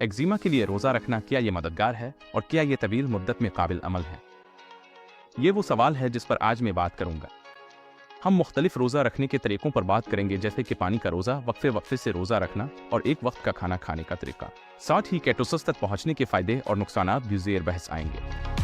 Eczema के लिए रोज़ा रखना क्या ये मददगार है और क्या ये तवील मुद्दत में काबिल अमल है? ये वो सवाल है जिस पर आज मैं बात करूंगा। हम मुख्तलिफ रोज़ा रखने के तरीकों पर बात करेंगे, जैसे कि पानी का रोज़ा, वक्फे वक्फे से रोज़ा रखना और एक वक्त का खाना खाने का तरीका। साथ ही केटोसिस तक पहुंचने के फायदे और नुकसानात भी ज़ेर बहस आएंगे।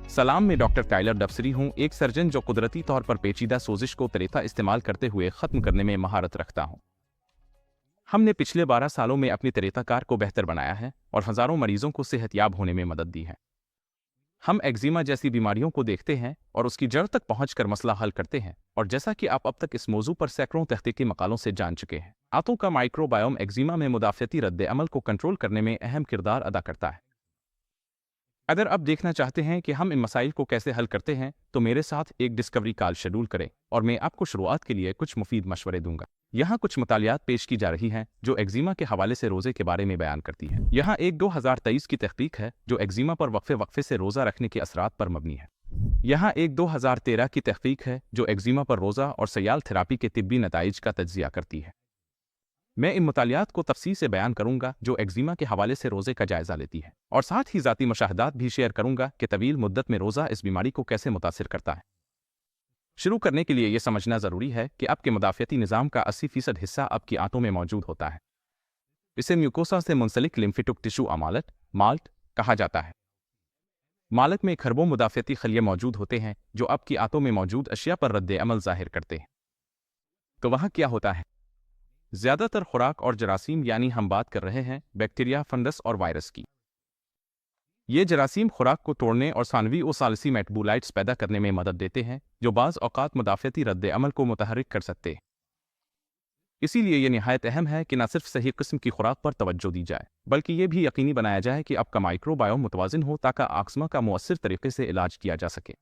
सलाम, मैं डॉक्टर टाइलर डफसरी हूँ, एक सर्जन जो कुदरती तौर पर पेचीदा सोजिश को तरीका इस्तेमाल करते हुए ख़त्म करने में महारत रखता हूँ। हमने पिछले 12 सालों में अपनी तरीक़ाकार को बेहतर बनाया है और हज़ारों मरीजों को सेहतयाब होने में मदद दी है। हम एक्जिमा जैसी बीमारियों को देखते हैं और उसकी जड़ तक पहुंचकर मसला हल करते हैं। और जैसा कि आप अब तक इस मौजू पर सैकड़ों तहकीकी मकालों से जान चुके हैं, आंतों का माइक्रोबायोम एक्जिमा में मुदाफ़ती रद्द अमल को कंट्रोल करने में अहम किरदार अदा करता है। अगर आप देखना चाहते हैं कि हम इन मसाइल को कैसे हल करते हैं, तो मेरे साथ एक डिस्कवरी कॉल शेड्यूल करें और मैं आपको शुरुआत के लिए कुछ मुफीद मशवरे दूंगा। यहाँ कुछ मुतालियात पेश की जा रही हैं जो एक्जिमा के हवाले से रोज़े के बारे में बयान करती है। यहाँ एक 2023 की तहकीक है जो एक्जिमा पर वक्फे वक्फे से रोज़ा रखने के असरात पर मबनी है। यहाँ एक 2013 की तहकीक है जो एक्जिमा पर रोज़ा और सयाल थेरापी के तिब्बी नताइज का तज्जिया करती है। मैं इन मुतालियात को तफसील से बयान करूंगा जो एक्जिमा के हवाले से रोज़े का जायज़ा लेती है, और साथ ही ज़ाती मुशाहदात भी शेयर करूंगा कि तवील मुद्दत में रोज़ा इस बीमारी को कैसे मुतासिर करता है। शुरू करने के लिए यह समझना ज़रूरी है कि आपके मुदाफ़ियती निज़ाम का 80% हिस्सा आपकी आंतों में मौजूद होता है। इसे म्यूकोसा से मुंसलिक लिम्फेटिक टिश्यू अमालट माल्ट कहा जाता है। मालक में खरबों मुदाफ़ियती खलिये मौजूद होते हैं जो आपकी आंतों में मौजूद अशिया पर रद्द अमल ज़ाहिर करते हैं। तो वहाँ क्या होता है? ज़्यादातर खुराक और जरासीम, यानी हम बात कर रहे हैं बैक्टीरिया, फंगस और वायरस की। ये जरासीम खुराक को तोड़ने और सानवी और सालसी मेटबोलाइट्स पैदा करने में मदद देते हैं जो बाज़ औक़ात मुदाफ़ियती रद्द अमल को मुतहर्रिक कर सकते हैं। इसीलिए यह निहायत अहम है कि न सिर्फ सही किस्म की खुराक पर तवज्जो दी जाए, बल्कि ये भी यकीनी बनाया जाए कि आपका माइक्रोबायोम मुतवाज़िन हो ताकि आक्समा का मुअस्सिर तरीके से इलाज किया जा सके।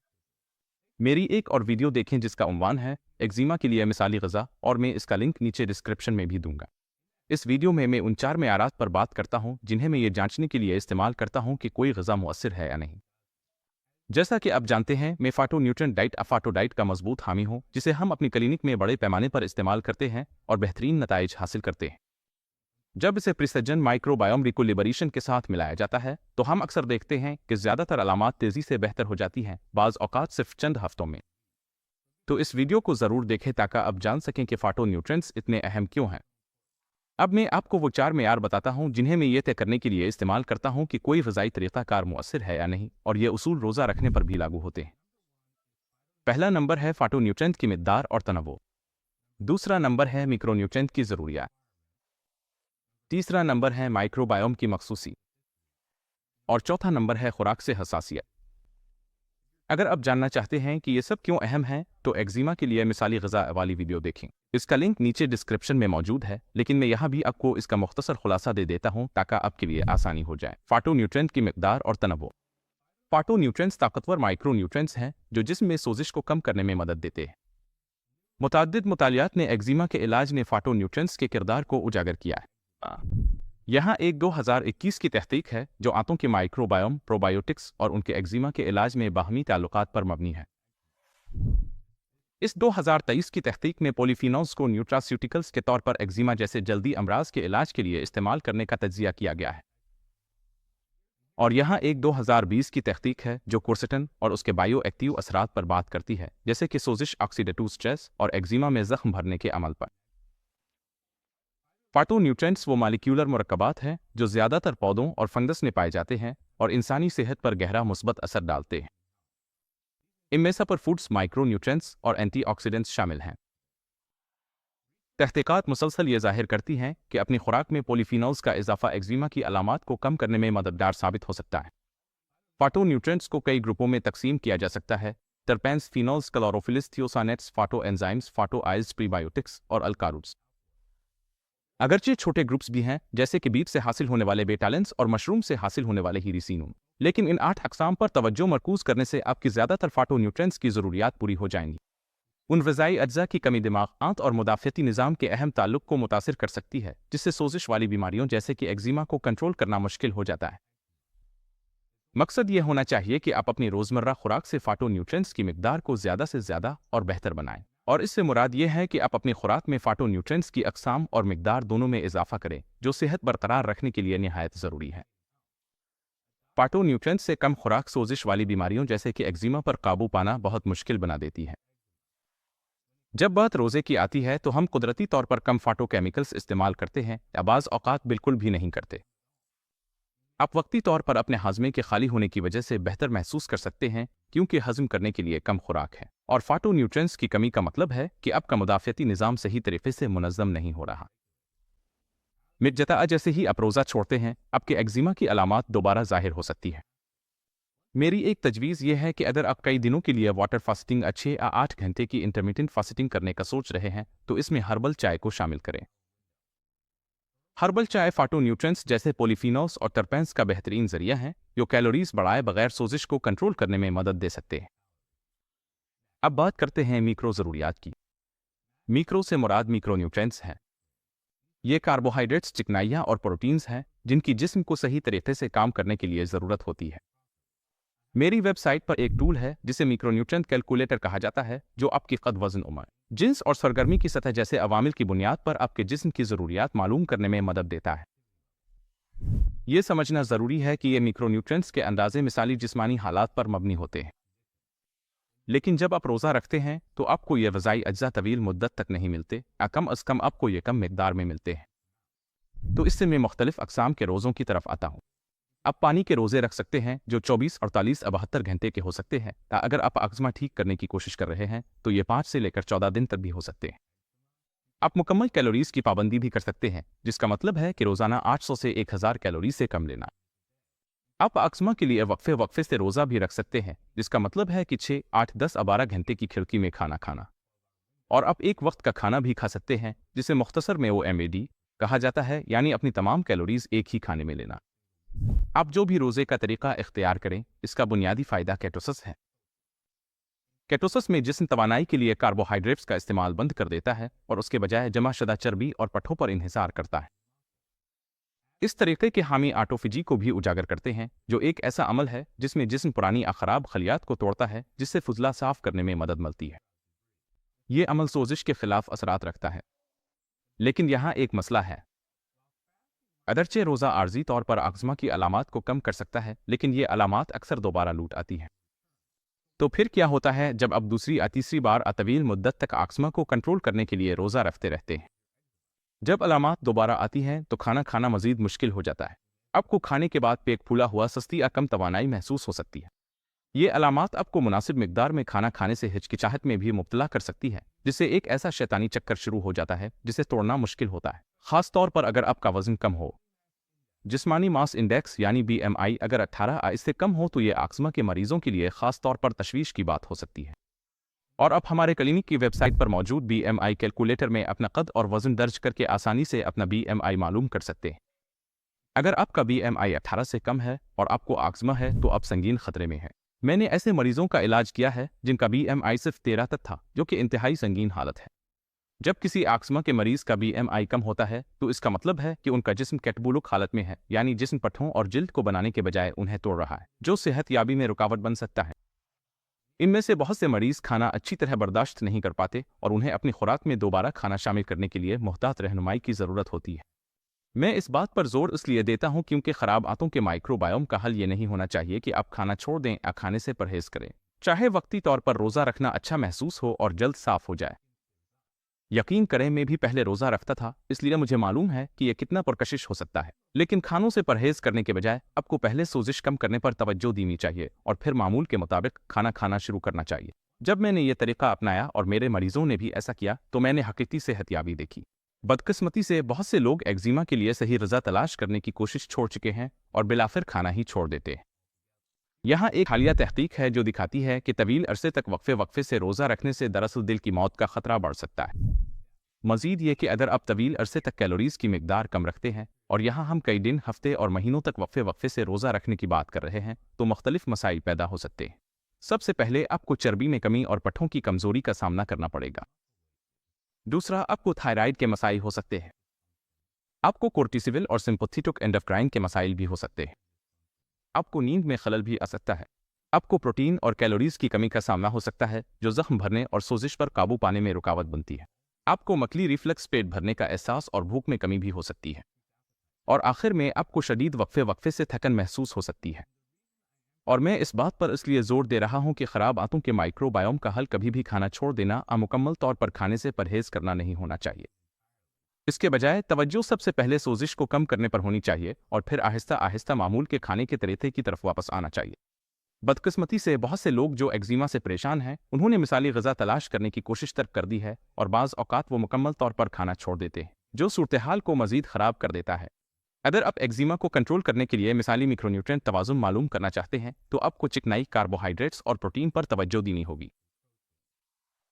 मेरी एक और वीडियो देखें जिसका उन्वान है एक्जिमा के लिए मिसाली ग़िज़ा, और मैं इसका लिंक नीचे डिस्क्रिप्शन में भी दूंगा। इस वीडियो में मैं उन 4 मेयारात पर बात करता हूं जिन्हें मैं ये जांचने के लिए इस्तेमाल करता हूं कि कोई ग़िज़ा मुअस्सिर है या नहीं। जैसा कि आप जानते हैं, मैं फाटो न्यूट्रिएंट डाइट अफाटो डाइट का मजबूत हामी हूं, जिसे हम अपनी क्लिनिक में बड़े पैमाने पर इस्तेमाल करते हैं और बेहतरीन नताइज हासिल करते हैं। जब इसे प्रिसिजन माइक्रोबायोम रिकोलिबरेशन के साथ मिलाया जाता है तो हम अक्सर देखते हैं कि ज़्यादातर अलामात तेज़ी से बेहतर हो जाती हैं, बाज़ औक़ात सिर्फ चंद हफ्तों में। तो इस वीडियो को ज़रूर देखें ताकि आप जान सकें कि फाटो न्यूट्रिएंट्स इतने अहम क्यों हैं। अब मैं आपको वो 4 मेयार बताता हूँ जिन्हें मैं ये तय करने के लिए इस्तेमाल करता हूँ कि कोई ग़िज़ाई तरीक़ाकार मुअस्सिर है या नहीं, और ये उसूल रोज़ा रखने पर भी लागू होते हैं। पहला नंबर है फाटो न्यूट्रिएंट की मिक़दार और तनव्वुर। दूसरा नंबर है मिक्रोन्यूट्रिएंट की ज़रूरियात। तीसरा नंबर है माइक्रोबायोम की मखसूसी, और चौथा नंबर है खुराक से हसासियत। अगर आप जानना चाहते हैं कि ये सब क्यों अहम है, तो एक्जिमा के लिए मिसाली ग़िज़ा वाली वीडियो देखें। इसका लिंक नीचे डिस्क्रिप्शन में मौजूद है, लेकिन मैं यहाँ भी आपको इसका मुख्तसर खुलासा दे देता हूँ ताकि आपके लिए आसानी हो जाए। फाटो न्यूट्रिएंट की मिक़दार और तनव्वुर। फाटो न्यूट्रिएंट्स ताकतवर माइक्रो न्यूट्रिएंट्स हैं जो जिस्म में सोजिश को कम करने में मदद देते हैं। मुताद्दिद मुतालियात ने एक्जिमा के इलाज ने फाटो न्यूट्रिएंट्स के किरदार को उजागर किया है। यहाँ एक 2021 की तहकीक है जो आंतों के माइक्रोबायोम, प्रोबायोटिक्स और उनके एक्जिमा के इलाज में बाहमी ताल्लुकात पर मबनी है। इस 2023 की तहकीक में पॉलीफिनोल्स को न्यूट्रास्यूटिकल्स के तौर पर एक्जिमा जैसे जल्दी अमराज के इलाज के लिए इस्तेमाल करने का तज्जिया किया गया है। और यहाँ एक 2020 की तहकीक है जो क्वर्सेटिन और उसके बायो एक्टिव असरात पर बात करती है, जैसे कि सोजिश, ऑक्सीडेटिव स्ट्रेस और एक्जिमा में जख्म भरने के अमल पर। फाटो न्यूट्रिएंट्स वो मालिक्यूलर मुरक्कबात हैं जो ज़्यादातर पौधों और फंगस में पाए जाते हैं और इंसानी सेहत पर गहरा मुस्बत असर डालते हैं। इनमें सुपर फूड्स, माइक्रो न्यूट्रिएंट्स और एंटीऑक्सीडेंट्स शामिल हैं। तहकीकात मुसलसल ये जाहिर करती हैं कि अपनी खुराक में पॉलीफिनोल्स का इजाफा एक्जिमा की अलामात को कम करने में मददगार साबित हो सकता है। फाटो न्यूट्रिएंट्स को कई ग्रुपों में तकसीम किया जा सकता है: टर्पेंस, फिनोल्स, क्लोरोफिलिस, थियोसानेट्स, फाटो एंजाइम्स, फाटो आइल्स, प्रीबायोटिक्स और अल्कारूट्स। अगरचे छोटे ग्रुप्स भी हैं, जैसे कि बीफ से हासिल होने वाले बेटालेंस और मशरूम से हासिल होने वाले हीरिसिनूम, लेकिन इन 8 अक़साम पर तवज्जो मरकूज़ करने से आपकी ज़्यादातर फाटो न्यूट्रिएंट्स की ज़रूरियात पूरी हो जाएंगी। उन ग़िज़ाई अज्जा की कमी दिमाग, आंत और मुदाफ़ियती निज़ाम के अहम ताल्लुक को मुतासिर कर सकती है, जिससे सोजिश वाली बीमारियों जैसे कि एक्जिमा को कंट्रोल करना मुश्किल हो जाता है। मकसद ये होना चाहिए कि आप अपनी रोजमर्रा खुराक से फाटोन्यूट्रिएंट्स की मिकदार को ज्यादा से ज्यादा और बेहतर बनाएं। और इससे मुराद ये है कि आप अपनी खुराक में फाटोन्यूट्रिएंट्स की अक़साम और मिकदार दोनों में इजाफा करें, जो सेहत बरकरार रखने के लिए निहायत ज़रूरी है। फाटोन्यूट्रिएंट्स से कम खुराक सोजिश वाली बीमारियों जैसे कि एक्जिमा पर काबू पाना बहुत मुश्किल बना देती है। जब बात रोज़े की आती है तो हम कुदरती तौर पर कम फाटोकेमिकल्स इस्तेमाल करते हैं या बाज़ औक़ात बिल्कुल भी नहीं करते। आप वक्ती तौर पर अपने हाजमे के खाली होने की वजह से बेहतर महसूस कर सकते हैं, क्योंकि हजम करने के लिए कम खुराक है। और फाटोन्यूट्रिएंट्स की कमी का मतलब है कि आपका मुदाफ़ियाती निज़ाम सही तरीके से मुनज़्ज़म नहीं हो रहा। मिर्जता जैसे ही आप रोज़ा छोड़ते हैं, आपके एक्जिमा की अलामात दोबारा ज़ाहिर हो सकती है। मेरी एक तजवीज़ यह है कि अगर आप कई दिनों के लिए वाटर फास्टिंग 6 या 8 घंटे की इंटरमिटेंट फास्टिंग करने का सोच रहे हैं, तो इसमें हर्बल चाय को शामिल करें। हर्बल चाय फाटोन्यूट्रिएंट्स जैसे पॉलीफिनोल्स और टर्पेंस का बेहतरीन जरिया है, जो कैलोरीज बढ़ाए बगैर सोजिश को कंट्रोल करने में मदद दे सकते हैं। अब बात करते हैं मिक्रो ज़रूरियात की। मिक्रो से मुराद मिक्रोन्यूट्रिएंट्स हैं। ये कार्बोहाइड्रेट्स, चिकनाइयाँ और प्रोटीन्स हैं जिनकी जिस्म को सही तरीके से काम करने के लिए ज़रूरत होती है। मेरी वेबसाइट पर एक टूल है जिसे मिक्रोन्यूट्रिएंट कैलकुलेटर कहा जाता है, जो आपकी कद, वजन, उम्र, जिन्स और सरगर्मी की सतह जैसे अवामिल की बुनियाद पर आपके जिस्म की ज़रूरियात मालूम करने में मदद देता है। ये समझना ज़रूरी है कि ये मिक्रोन्यूट्रिएंट्स के अंदाजे मिसाली जिस्मानी हालात पर मबनी होते हैं। लेकिन जब आप रोज़ा रखते हैं तो आपको ये ग़िज़ाई अज्जा तवील मुद्दत तक नहीं मिलते, या कम अज़ कम आपको ये कम मिकदार में मिलते हैं। तो इससे मैं मुख्तलिफ अक़साम के रोज़ों की तरफ आता हूँ। आप पानी के रोज़े रख सकते हैं जो 24, 48 या 72 घंटे के हो सकते हैं। अगर आप अज़मा ठीक करने की कोशिश कर रहे हैं तो ये 5 से लेकर 14 दिन तक भी हो सकते हैं। आप मुकम्मल कैलोरीज की पाबंदी भी कर सकते हैं, जिसका मतलब है कि रोज़ाना 800 से 1000 कैलोरी से कम लेना। आप अज़मा के लिए वक्फे से रोज़ा भी रख सकते हैं, जिसका मतलब है कि 6, 8, 10 या 12 घंटे की खिड़की में खाना खाना। और आप एक वक्त का खाना भी खा सकते हैं, जिसे मुख्तसर में OMAD कहा जाता है, यानी अपनी तमाम कैलोरीज एक ही खाने में लेना। आप जो भी रोज़े का तरीका इख्तियार करें, इसका बुनियादी फ़ायदा केटोसिस है। केटोसिस में जिस्म तवानाई के लिए कार्बोहाइड्रेट्स का इस्तेमाल बंद कर देता है और उसके बजाय जमा शुदा चर्बी और पट्ठों पर इन्हिसार करता है। इस तरीके के हामी ऑटोफेजी को भी उजागर करते हैं, जो एक ऐसा अमल है जिसमें जिस्म पुरानी ख़राब खलियात को तोड़ता है, जिससे फुजला साफ करने में मदद मिलती है। ये अमल सोजिश के खिलाफ असरात रखता है। लेकिन यहाँ एक मसला है। अगरचे रोज़ा आर्जी तौर पर अज़मा की अलामात को कम कर सकता है, लेकिन ये अलामात अक्सर दोबारा लूट आती हैं। तो फिर क्या होता है जब आप दूसरी या तीसरी बार अतवील मुद्दत तक अज़मा को कंट्रोल करने के लिए रोज़ा रखते रहते हैं? जब अलामात दोबारा आती हैं तो खाना खाना मज़ीद मुश्किल हो जाता है। आपको खाने के बाद पेट फूला हुआ, सस्ती या कम तवानाई महसूस हो सकती है। ये अलामात आपको मुनासिब मिकदार में खाना खाने से हिचकिचाहट में भी मुब्तला कर सकती है, जिससे एक ऐसा शैतानी चक्कर शुरू हो जाता है जिसे तोड़ना मुश्किल होता है, ख़ास तौर पर अगर आपका वज़न कम हो। जिस्मानी मास इंडेक्स यानी BMI अगर 18 या इससे कम हो तो ये अज़मा के मरीजों के लिए ख़ास तौर पर तशवीश की बात हो सकती है। और आप हमारे क्लिनिक की वेबसाइट पर मौजूद BMI कैलकुलेटर में अपना कद और वज़न दर्ज करके आसानी से अपना BMI मालूम कर सकते हैं। अगर आपका BMI 18 से कम है और आपको अज़मा है तो आप संगीन खतरे में हैं। मैंने ऐसे मरीजों का इलाज किया है जिनका BMI सिर्फ 13 तक था, जो कि इंतहाई संगीन हालत है। जब किसी अज़मा के मरीज का BMI कम होता है तो इसका मतलब है कि उनका जिस्म कैटबुलुक हालत में है, यानी जिस्म पट्ठों और जिल्द को बनाने के बजाय उन्हें तोड़ रहा है, जो सेहत याबी में रुकावट बन सकता है। इनमें से बहुत से मरीज खाना अच्छी तरह बर्दाश्त नहीं कर पाते और उन्हें अपनी खुराक में दोबारा खाना शामिल करने के लिए मुहतात रहनुमाई की ज़रूरत होती है। मैं इस बात पर जोर इसलिए देता हूं क्योंकि ख़राब आंतों के माइक्रोबायोम का हल ये नहीं होना चाहिए कि आप खाना छोड़ दें या खाने से परहेज़ करें, चाहे वक्ती तौर पर रोज़ा रखना अच्छा महसूस हो और जल्द साफ हो जाए। यकीन करें, मैं भी पहले रोज़ा रखता था, इसलिए मुझे मालूम है कि यह कितना पुरकशिश हो सकता है। लेकिन खानों से परहेज़ करने के बजाय आपको पहले सोजिश कम करने पर तवज्जो देनी चाहिए और फिर मामूल के मुताबिक खाना खाना शुरू करना चाहिए। जब मैंने ये तरीका अपनाया और मेरे मरीजों ने भी ऐसा किया तो मैंने हकीकी सेहतयाबी देखी। बदकिस्मती से बहुत से लोग एक्जिमा के लिए सही रज़ा तलाश करने की कोशिश छोड़ चुके हैं और बिलाफिर खाना ही छोड़ देते हैं। यहाँ एक हालिया तहकीक है जो दिखाती है कि तवील अरसे तक वक्फे से रोज़ा रखने से दरअसल दिल की मौत का खतरा बढ़ सकता है। मज़ीद ये कि अगर आप तवील अरसे तक कैलोरीज़ की मिकदार कम रखते हैं, और यहाँ हम कई दिन, हफ्ते और महीनों तक वक्फे से रोज़ा रखने की बात कर रहे हैं, तो मुख्तलिफ मसाइल पैदा हो सकते हैं। सबसे पहले आपको चर्बी में कमी और पट्ठों की कमज़ोरी का सामना करना पड़ेगा। दूसरा, आपको थायराइड के मसाइल हो सकते हैं। आपको कोर्टिसोल और सिंपैथेटिक एंडोक्राइन के मसाइल भी हो सकते हैं। आपको नींद में खलल भी आ सकता है। आपको प्रोटीन और कैलोरीज की कमी का सामना हो सकता है, जो जख्म भरने और सोजिश पर काबू पाने में रुकावट बनती है। आपको मकली रिफ्लक्स, पेट भरने का एहसास और भूख में कमी भी हो सकती है। और आखिर में आपको शदीद वक्फे से थकन महसूस हो सकती है। और मैं इस बात पर इसलिए जोर दे रहा हूं कि खराब आंतों के माइक्रोबायोम का हल कभी भी खाना छोड़ देना, मुकम्मल तौर पर खाने से परहेज करना नहीं होना चाहिए। इसके बजाय तवज्जो सबसे पहले सोजिश को कम करने पर होनी चाहिए और फिर आहिस्ता आहिस्ता मामूल के खाने के तरीके की तरफ वापस आना चाहिए। बदकिस्मती से बहुत से लोग जो एक्जिमा से परेशान हैं, उन्होंने मिसाली ग़िज़ा तलाश करने की कोशिश तक कर दी है और बाज़ औक़ात वो मुकम्मल तौर पर खाना छोड़ देते हैं, जो सूरत हाल को मज़ीद ख़राब कर देता है। अगर आप एक्जिमा को कंट्रोल करने के लिए मिसाली मिक्रोन्यूट्रिएंट तवाज़ुन मालूम करना चाहते हैं, तो आपको चिकनाई, कार्बोहाइड्रेट्स और प्रोटीन पर तवज्जो देनी होगी।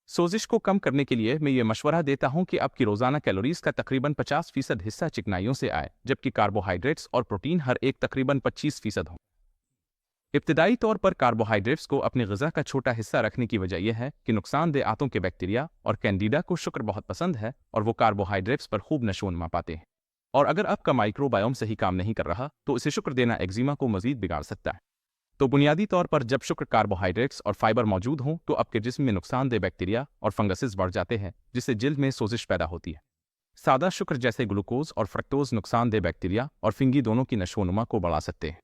सोजिश को कम करने के लिए मैं ये मशवरा देता हूं कि आपकी रोज़ाना कैलोरीज का तकरीबन 50% हिस्सा चिकनाइयों से आए, जबकि कार्बोहाइड्रेट्स और प्रोटीन हर एक तकरीबन 25% हो। इब्तिदाई तौर पर कार्बोहाइड्रेट्स को अपनी ग़िज़ा का छोटा हिस्सा रखने की वजह यह है कि नुकसानदेह आंतों के बैक्टीरिया और कैंडिडा को शुक्र बहुत पसंद है और वो कार्बोहाइड्रेट्स पर खूब नशोनमा पाते हैं। और अगर आपका माइक्रोबायोम सही काम नहीं कर रहा, तो इसे शुक्र देना एक्जिमा को मज़ीद बिगाड़ सकता है। तो बुनियादी तौर पर जब शुक्र, कार्बोहाइड्रेट्स और फाइबर मौजूद हों, तो आपके जिस्म में नुकसानदेह बैक्टीरिया और फंगसेस बढ़ जाते हैं, जिससे जिल्द में सोजिश पैदा होती है। सादा शुक्र जैसे ग्लूकोज और फ्रक्टोज नुकसानदेह बैक्टीरिया और फिंगी दोनों की नशोनुमा को बढ़ा सकते हैं।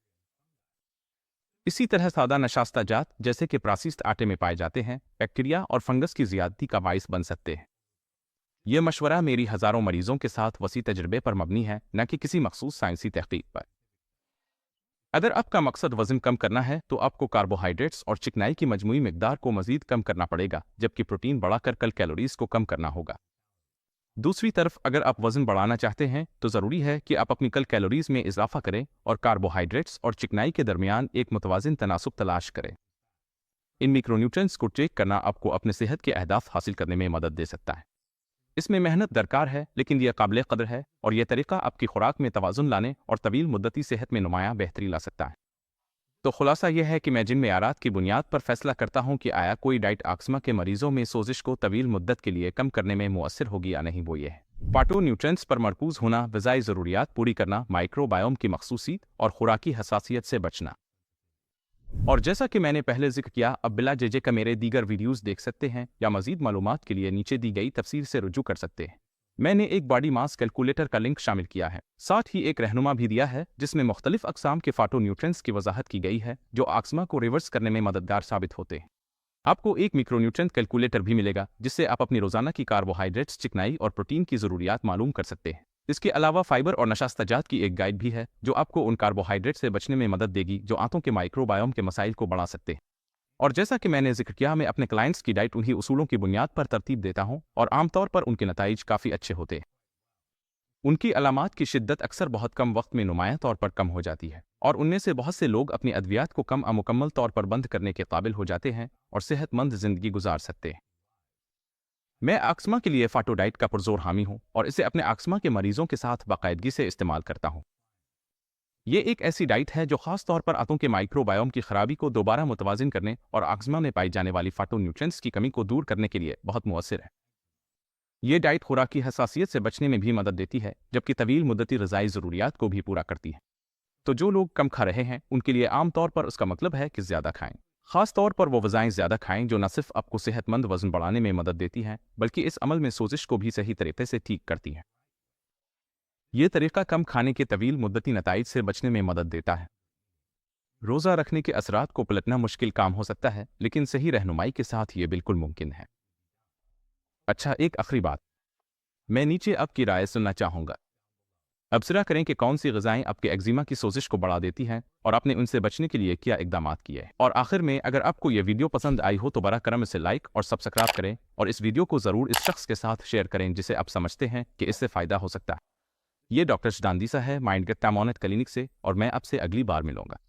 इसी तरह सादा नशास्ता जात जैसे कि प्रासिस्ट आटे में पाए जाते हैं, बैक्टीरिया और फंगस की ज़्यादती का बाइस बन सकते हैं। यह मशवरा मेरी हज़ारों मरीजों के साथ वसी तजर्बे पर मबनी है, न कि किसी मखसूस साइंसी तहकीक पर। अगर आपका मकसद वज़न कम करना है, तो आपको कार्बोहाइड्रेट्स और चिकनाई की मजमूई मिकदार को मज़ीद कम करना पड़ेगा, जबकि प्रोटीन बढ़ाकर कल कैलोरीज को कम करना होगा। दूसरी तरफ अगर आप वज़न बढ़ाना चाहते हैं, तो ज़रूरी है कि आप अपनी कल कैलोरीज में इजाफा करें और कार्बोहाइड्रेट्स और चिकनाई के दरमियान एक मुतवाज़िन तनासुब तलाश करें। इन मिक्रोन्यूट्रिएंट्स को चेक करना आपको अपने सेहत के अहदाफ हासिल करने में मदद दे सकता है। इसमें मेहनत दरकार है, लेकिन यह काबिल कदर है और यह तरीका आपकी खुराक में तवाज़ुन लाने और तवील मुद्दती सेहत में नुमायाँ बेहतरी ला सकता है। तो खुलासा यह है कि मैं जिन मेयारात की बुनियाद पर फैसला करता हूँ कि आया कोई डाइट आक्समा के मरीजों में सोजिश को तवील मुद्दत के लिए कम करने में मुअस्सिर होगी या नहीं, वो ये है: फाटोन्यूट्रिएंट्स पर मरकूज होना, ग़िज़ाई ज़रूरियात पूरी करना, माइक्रोबायोम की मखसूसियत और खुराकी हसासियत से बचना। और जैसा कि मैंने पहले जिक्र किया, अब बिला जेजे का मेरे दीगर वीडियोस देख सकते हैं या मज़ीद मालूमात के लिए नीचे दी गई तफसीर से रुजू कर सकते हैं। मैंने एक बॉडी मास कैलकुलेटर का लिंक शामिल किया है, साथ ही एक रहनुमा भी दिया है जिसमें मुख्तलिफ अक़साम के फाटोन्यूट्रिएंट्स की वजाहत की गई है, जो आक्समा को रिवर्स करने में मददगार साबित होते हैं। आपको एक मिक्रोन्यूट्रिएंट कैलकुलेटर भी मिलेगा, जिससे आप अपनी रोज़ाना की कार्बोहाइड्रेट्स, चिकनाई और प्रोटीन की ज़रूरियात मालूम कर सकते हैं। इसके अलावा फाइबर और नशास्ताजात की एक गाइड भी है, जो आपको उन कार्बोहाइड्रेट से बचने में मदद देगी जो आंतों के माइक्रोबायोम के मसाइल को बढ़ा सकते हैं। और जैसा कि मैंने जिक्र किया, मैं अपने क्लाइंट्स की डाइट उन्हीं उसूलों की बुनियाद पर तरतीब देता हूं और आमतौर पर उनके नताइज काफ़ी अच्छे होते हैं। उनकी अलामात की शिद्दत अक्सर बहुत कम वक्त में नुमायां तौर पर कम हो जाती है और उनमें से बहुत से लोग अपनी अद्वियात को कम मुकम्मल तौर पर बंद करने के काबिल हो जाते हैं और सेहतमंद जिंदगी गुजार सकते हैं। मैं आक्समा के लिए फाटो डाइट का पुरजोर हामी हूं और इसे अपने आक्समा के मरीजों के साथ बाकायदगी से इस्तेमाल करता हूं। ये एक ऐसी डाइट है जो खास तौर पर आंतों के माइक्रोबायोम की खराबी को दोबारा मुतवाजिन करने और आक्समा में पाई जाने वाली फाटोन्यूट्रिएंट्स की कमी को दूर करने के लिए बहुत मुअस्सिर है। ये डाइट खुराकी हसासियत से बचने में भी मदद देती है, जबकि तवील मुद्दती ग़िज़ाई ज़रूरियात को भी पूरा करती है। तो जो लोग कम खा रहे हैं, उनके लिए आम तौर पर उसका मतलब है कि ज़्यादा खाएं। खास तौर पर वो ग़िज़ाएं ज़्यादा खाएं जो न सिर्फ आपको सेहतमंद वज़न बढ़ाने में मदद देती हैं, बल्कि इस अमल में सोजिश को भी सही तरीके से ठीक करती हैं। ये तरीका कम खाने के तवील मुद्दती नताइज से बचने में मदद देता है। रोज़ा रखने के असरात को पलटना मुश्किल काम हो सकता है, लेकिन सही रहनुमाई के साथ ये बिल्कुल मुमकिन है। अच्छा, एक आखिरी बात, मैं नीचे आपकी राय सुनना चाहूँगा। अब्सरा करें कि कौन सी ग़िज़ाएं आपके एक्जिमा की सोजिश को बढ़ा देती हैं और आपने उनसे बचने के लिए क्या इक़दामात किए हैं। और आखिर में, अगर आपको यह वीडियो पसंद आई हो तो बरा करम इसे लाइक और सब्सक्राइब करें और इस वीडियो को ज़रूर इस शख्स के साथ शेयर करें जिसे आप समझते हैं कि इससे फ़ायदा हो सकता है। ये डॉक्टर शदांदीसा है माइंड गेट टैमोनेट क्लिनिक से, और मैं आपसे अगली बार मिलूंगा।